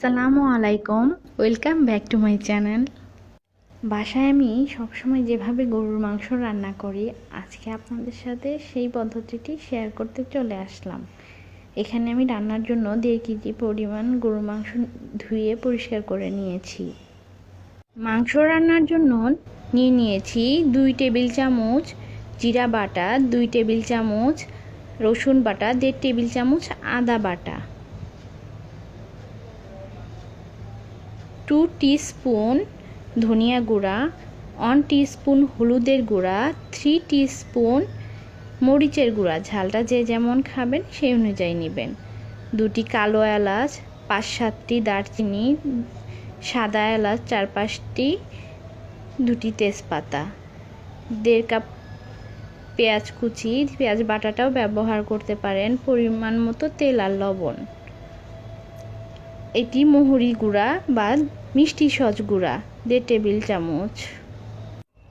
আসসালামু আলাইকুম, welcome back to my channel. বাসায় আমি সবসময় যেভাবে গরুর মাংস রান্না করি, আজকে আপনাদের সাথে সেই পদ্ধতিটি শেয়ার করতে চলে আসলাম। এখানে আমি রান্নার জন্য 1.5 কেজি পরিমাণ গরুর মাংস ধুয়ে পরিষ্কার করে নিয়েছি। মাংস রান্নার জন্য নিয়েছি 2 টেবিল চামচ জিরা বাটা, 2 টেবিল চামচ রসুন বাটা, 1.5 টেবিল চামচ আদা বাটা, 2 টিস্পুন ধনিয়া গুঁড়া, 1 টিস্পুন হলুদের গুঁড়া, 3 টিস্পুন মরিচের গুঁড়া, ঝালটা যে যেমন খাবেন সেই অনুযায়ী নেবেন, 2টি কালো এলাচ, 5-7টি দারচিনি, সাদা এলাচ 4-5টি, 2টি তেজপাতা, 1.5 কাপ পেঁয়াজ কুচি, পেঁয়াজ বাটাটাও ব্যবহার করতে পারেন, পরিমাণ মতো তেল আর লবণ, এটি মহরি গুঁড়া বা মিষ্টি সস গুঁড়া 1.5 টেবিল চামচ।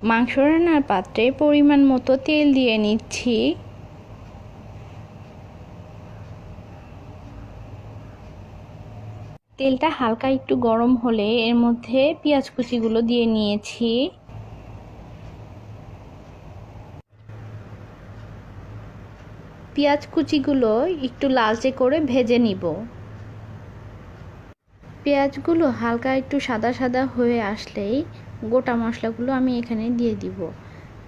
মাংস রান্নার পাত্রে পরিমাণ মতো তেল দিয়ে নিচ্ছি। তেলটা হালকা একটু গরম হলে এর মধ্যে পেঁয়াজ কুচিগুলো দিয়ে নিয়েছি। পেঁয়াজ কুচিগুলো একটু লালচে করে ভেজে নিব। পেঁয়াজগুলো হালকা একটু সাদা সাদা হয়ে আসলেই গোটা মশলাগুলো আমি এখানে দিয়ে দিব।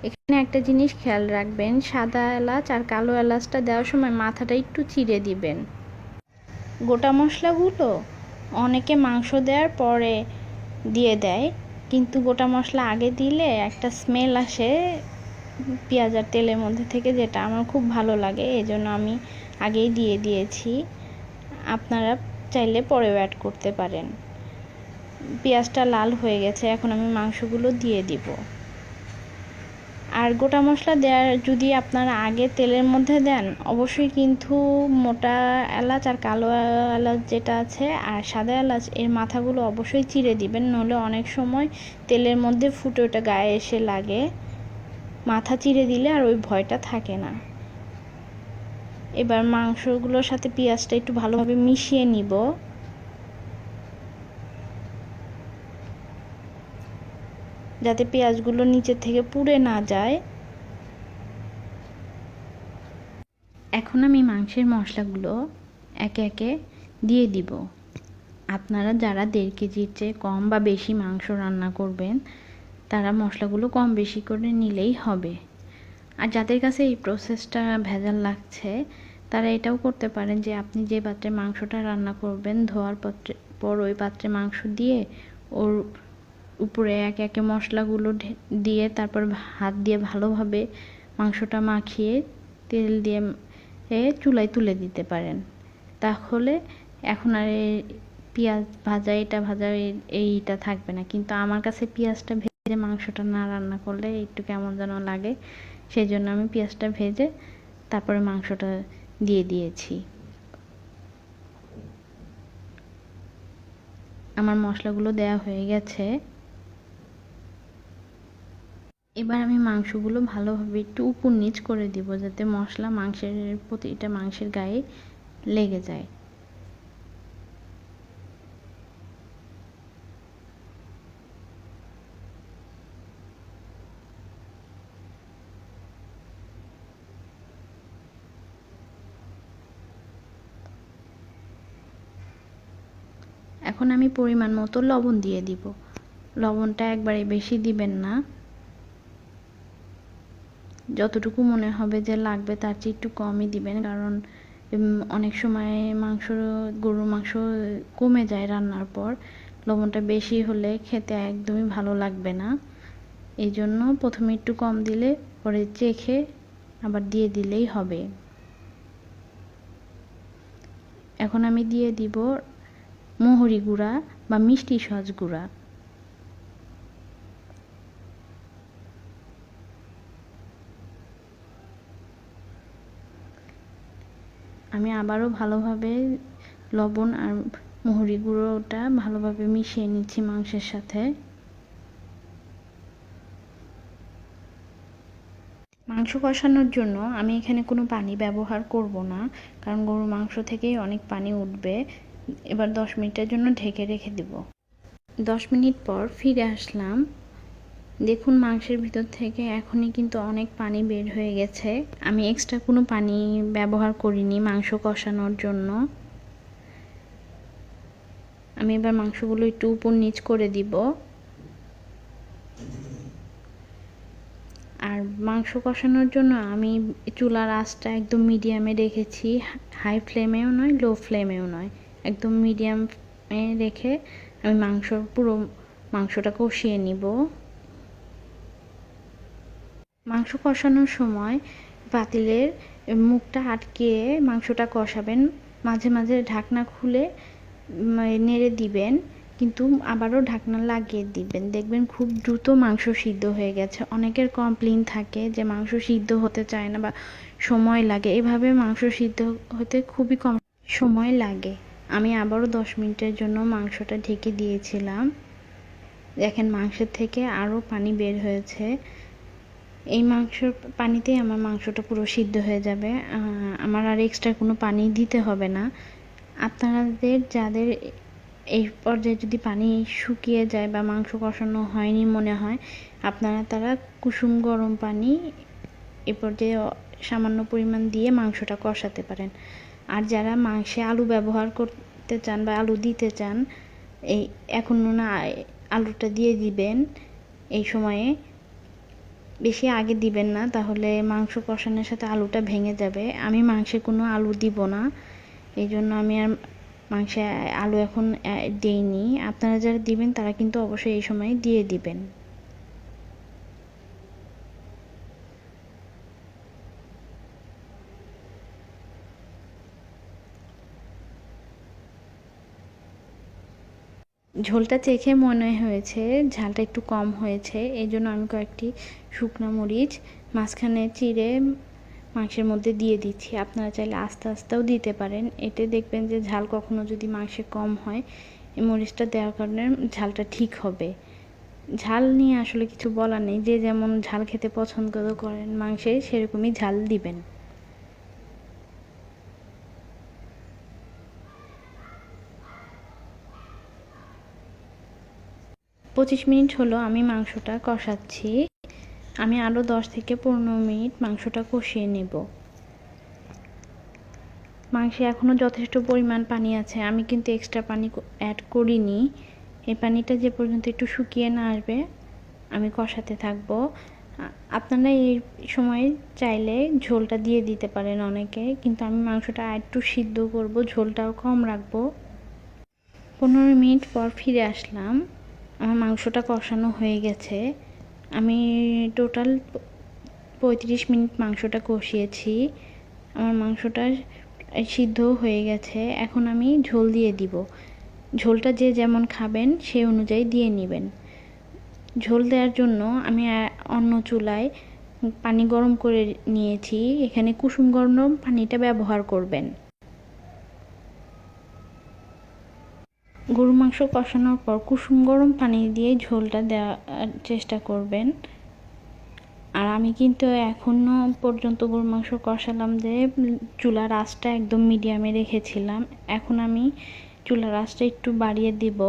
এখানে একটা জিনিস খেয়াল রাখবেন, সাদা এলাচ আর কালো এলাচটা দেওয়ার সময় মাথাটা একটু চিড়ে দিবেন। গোটা মশলাগুলো অনেকে মাংস দেওয়ার পরে দিয়ে দেয়, কিন্তু গোটা মশলা আগে দিলে একটা স্মেল আসে পেঁয়াজ আর তেলের মধ্যে থেকে, যেটা আমার খুব ভালো লাগে, এজন্য আমি আগেই দিয়ে দিয়েছি। আপনারা চাইলে পরেও অ্যাড করতে পারেন। পেঁয়াজটা লাল হয়ে গেছে, এখন আমি মাংসগুলো দিয়ে দিব। আর গোটা মশলা দেওয়ার যদি আপনারা আগে তেলের মধ্যে দেন, অবশ্যই কিন্তু মোটা এলাচ আর কালো এলাচ যেটা আছে আর সাদা এলাচ এর মাথাগুলো অবশ্যই চিড়ে দিবেন, নইলে অনেক সময় তেলের মধ্যে ফুটে ওটা গায়ে এসে লাগে। মাথা চিড়ে দিলে আর ওই ভয়টা থাকে না। এবার মাংসগুলোর সাথে পেঁয়াজটা একটু ভালোভাবে মিশিয়ে নিব। যাতে পেঁয়াজগুলো নিচে থেকে পুড়ে না যায়। এখন আমি মাংসের মশলাগুলো একে একে দিয়ে দিব। আপনারা যারা 1.5 কেজির চেয়ে কম বা বেশি মাংস রান্না করবেন, তারা মশলাগুলো কম বেশি করে নিলেই হবে। আর যাদের কাছে এই প্রসেসটা ভেজাল লাগছে, তারা এটাও করতে পারেন যে আপনি যে পাত্রে মাংসটা রান্না করবেন, ধোয়ার পর ওই পাত্রে মাংস দিয়ে ওর উপরে একে একে মশলাগুলো দিয়ে তারপর হাত দিয়ে ভালোভাবে মাংসটা মাখিয়ে তেল দিয়ে চুলায় তুলে দিতে পারেন। তাহলে এখন আর পেঁয়াজ ভাজা এটা ভাজা এইটা থাকবে না। কিন্তু আমার কাছে পেঁয়াজটা ভেজে মাংসটা না রান্না করলে একটু কেমন যেন লাগে, সেই জন্য আমি পেঁয়াজটা ভেজে তারপরে মাংসটা দিয়ে দিয়েছি। আমার মশলাগুলো দেওয়া হয়ে গেছে। এবার আমি মাংসগুলো ভালোভাবে একটু উপর নিচ করে দিব, যাতে মশলা মাংসের প্রতিটা মাংসের গায়ে লেগে যায়। এখন আমি পরিমাণ মতো লবণ দিয়ে দিব। লবণটা একবারে বেশি দিবেন না, যতটুকু মনে হবে যে লাগবে তার চেয়ে একটু কমই দিবেন, কারণ অনেক সময় গরুর মাংস কমে যায় রান্নার পর। লবণটা বেশি হলে খেতে একদমই ভালো লাগবে না। এই জন্য প্রথমে একটু কম দিলে পরে চেখে আবার দিয়ে দিলেই হবে। এখন আমি দিয়ে দিব মহরি গুঁড়া বা মিষ্টি সস গুঁড়া। আমি আবারও ভালোভাবে লবণ আর মহরি গুঁড়োটা ভালোভাবে মিশিয়ে নিচ্ছি মাংসের সাথে। মাংস কষানোর জন্য আমি এখানে কোনো পানি ব্যবহার করব না, কারণ গরুর মাংস থেকেই অনেক পানি উঠবে। এবার 10 মিনিটের জন্য ঢেকে রেখে দেব। 10 মিনিট পর ফিরে আসলাম। দেখুন মাংসের ভিতর থেকে এখনই কিন্তু অনেক পানি বের হয়ে গেছে। আমি এক্সট্রা কোনো পানি ব্যবহার করিনি মাংস কষানোর জন্য। আমি এবার মাংসগুলো একটু উপর নিচ করে দিব। আর মাংস কষানোর জন্য আমি চুলার আঁচটা একদম মিডিয়ামে রেখেছি, হাই ফ্লেমেও নয় লো ফ্লেমেও নয়, একদম মিডিয়ামে রেখে আমি পুরো মাংসটা কষিয়ে নিব। মাংস কষানোর সময় পাতিলের মুখটা আটকে মাংসটা কষাবেন, মাঝে মাঝে ঢাকনা খুলে নেড়ে দিবেন, কিন্তু আবারও ঢাকনা লাগিয়ে দিবেন। দেখবেন খুব দ্রুত মাংস সিদ্ধ হয়ে গেছে। অনেকের কমপ্লেইন থাকে যে মাংস সিদ্ধ হতে চায় না বা সময় লাগে, এভাবে মাংস সিদ্ধ হতে খুবই কম সময় লাগে। আমি আবারও 10 মিনিটের জন্য মাংসটা ঢেকে দিয়েছিলাম। দেখেন মাংসের থেকে আরও পানি বের হয়েছে। এই মাংসর পানিতেই আমার মাংসটা পুরো সিদ্ধ হয়ে যাবে, আমার আর এক্সট্রা কোনো পানি দিতে হবে না। আপনাদের যাদের এই পর্যায়ে যদি পানি শুকিয়ে যায় বা মাংস কষানো হয়নি মনে হয়, তারা কুসুম গরম পানি এ পর্যায়ে সামান্য পরিমাণ দিয়ে মাংসটা কষাতে পারেন। আর যারা মাংসে আলু ব্যবহার করতে চান বা আলু দিতে চান, এখন না আলুটা দিয়ে দিবেন। এই সময়ে বেশি আগে দিবেন না, তাহলে মাংস কষানোর সাথে আলুটা ভেঙে যাবে। আমি মাংসে কোনো আলু দিব না, এই জন্য আমি আর মাংসে আলু এখন দেইনি। আপনারা যারা দিবেন তারা কিন্তু অবশ্যই এই সময় দিয়ে দিবেন। ঝোলটা চেখে মনে হয়েছে ঝালটা একটু কম হয়েছে, এই জন্য আমি কয়েকটি শুকনো মরিচ মাঝখানে চিড়ে মাংসের মধ্যে দিয়ে দিচ্ছি। আপনারা চাইলে আস্তে আস্তেও দিতে পারেন। এতে দেখবেন যে ঝাল কখনো যদি মাংসে কম হয়, এই মরিচটা দেওয়ার কারণে ঝালটা ঠিক হবে। ঝাল নিয়ে আসলে কিছু বলার নেই, যে যেমন ঝাল খেতে পছন্দ করেন মাংসে, সেরকমই ঝাল দিবেন। পঁচিশ মিনিট হলো আমি মাংসটা কষাচ্ছি। আমি আরও 10 থেকে 15 মিনিট মাংসটা কষিয়ে নেব। মাংসে এখনও যথেষ্ট পরিমাণ পানি আছে, আমি কিন্তু এক্সট্রা পানি অ্যাড করিনি। এই পানিটা যে পর্যন্ত একটু শুকিয়ে না আসবে আমি কষাতে থাকব। আপনারা এই সময় চাইলে ঝোলটা দিয়ে দিতে পারেন অনেকে, কিন্তু আমি মাংসটা একটু সিদ্ধ করব, ঝোলটাও কম রাখবো। 15 মিনিট পর ফিরে আসলাম। আমার মাংসটা কষানো হয়ে গেছে। আমি টোটাল 35 মিনিট মাংসটা কষিয়েছি। আমার মাংসটা সিদ্ধ হয়ে গেছে। এখন আমি ঝোল দিয়ে দিব। ঝোলটা যে যেমন খাবেন সেই অনুযায়ী দিয়ে নেবেন। ঝোল দেওয়ার জন্য আমি অন্য চুলায় পানি গরম করে নিয়েছি। এখানে কুসুম গরম পানিটা ব্যবহার করবেন। গরু মাংস কষানোর পর কুসুম গরম পানি দিয়ে ঝোলটা দেওয়ার চেষ্টা করবেন। আর আমি কিন্তু এখনও পর্যন্ত গরু মাংস কষালাম যে চুলার আঁচটা একদম মিডিয়ামে রেখেছিলাম। এখন আমি চুলার আঁচটা একটু বাড়িয়ে দিব,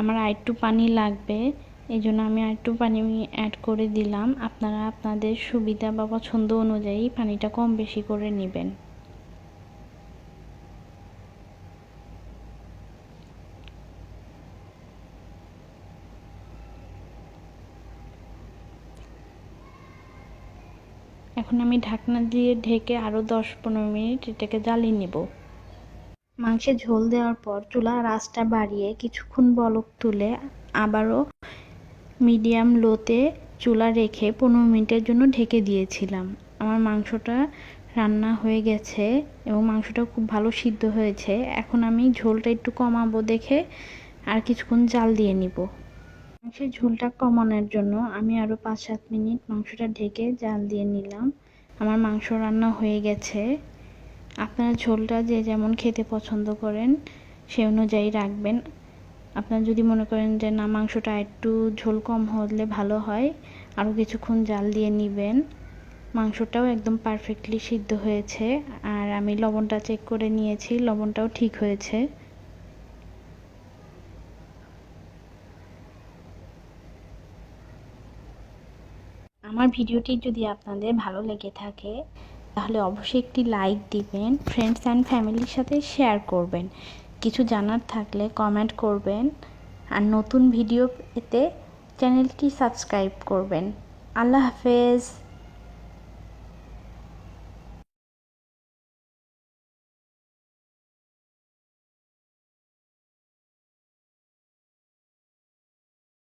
আমার আর একটু পানি লাগবে, এই জন্য আমি আর একটু পানি অ্যাড করে দিলাম। আপনারা আপনাদের সুবিধা বা পছন্দ অনুযায়ী পানিটা কম বেশি করে নেবেন। এখন আমি ঢাকনা দিয়ে ঢেকে আরও 10-15 মিনিট এটাকে জ্বালিয়ে নেব। মাংসে ঝোল দেওয়ার পর চুলার আঁচটা বাড়িয়ে কিছুক্ষণ বলক তুলে আবারও মিডিয়াম লোতে চুলা রেখে 15 মিনিটের জন্য ঢেকে দিয়েছিলাম। আমার মাংসটা রান্না হয়ে গেছে এবং মাংসটা খুব ভালো সিদ্ধ হয়েছে। এখন আমি ঝোলটা একটু কমাবো দেখে আর কিছুক্ষণ জাল দিয়ে নিব। মাংসের ঝোলটা কমানোর জন্য আমি আরও 5-7 মিনিট মাংসটা ঢেকে জাল দিয়ে নিলাম। আমার মাংস রান্না হয়ে গেছে। আপনারা ঝোলটা যে যেমন খেতে পছন্দ করেন সে অনুযায়ী রাখবেন। আপনারা যদি মনে করেন যে না মাংসটা একটু ঝোল কম হলে ভালো হয়, আরও কিছুক্ষণ জাল দিয়ে নেবেন। মাংসটাও একদম পারফেক্টলি সিদ্ধ হয়েছে। আর আমি লবণটা চেক করে নিয়েছি, লবণটাও ঠিক হয়েছে। আমার ভিডিওটি যদি আপনাদের ভালো লেগে থাকে তাহলে অবশ্যই একটি লাইক দিবেন, ফ্রেন্ডস অ্যান্ড ফ্যামিলির সাথে শেয়ার করবেন, কিছু জানার থাকলে কমেন্ট করবেন, আর নতুন ভিডিও পেতে চ্যানেলটি সাবস্ক্রাইব করবেন। আল্লাহ হাফেজ।